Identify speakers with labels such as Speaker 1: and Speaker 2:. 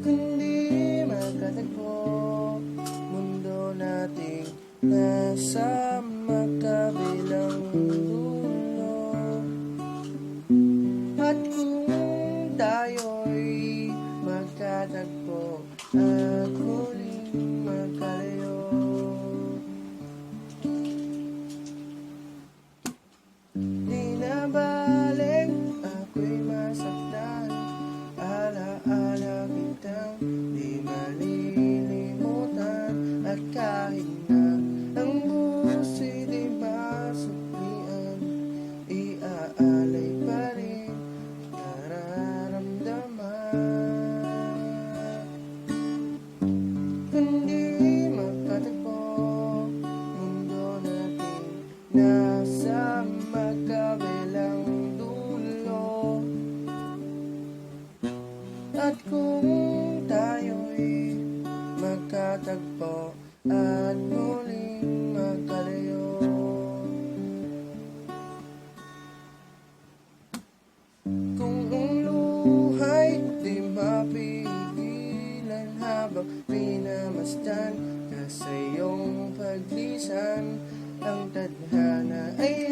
Speaker 1: Kundi magkatagpo, mundo nating nasa magkabilang dulo. At kung tayo'y magkatagpo at muling magkalayo, di na balik ako'y masaktan. Alaala kitang di malilimutan. At kahit na ang busi di masuklian, iaalay pa rin nararamdaman. Kundi magkatagpo, mundo natin nasa magkabilang dulo. At kung tayo'y magkatagpo at muling magkalayo, kung ang luha'y di mapigilan habang pinamasdan ka sa iyong paglisan, ang tadhana ay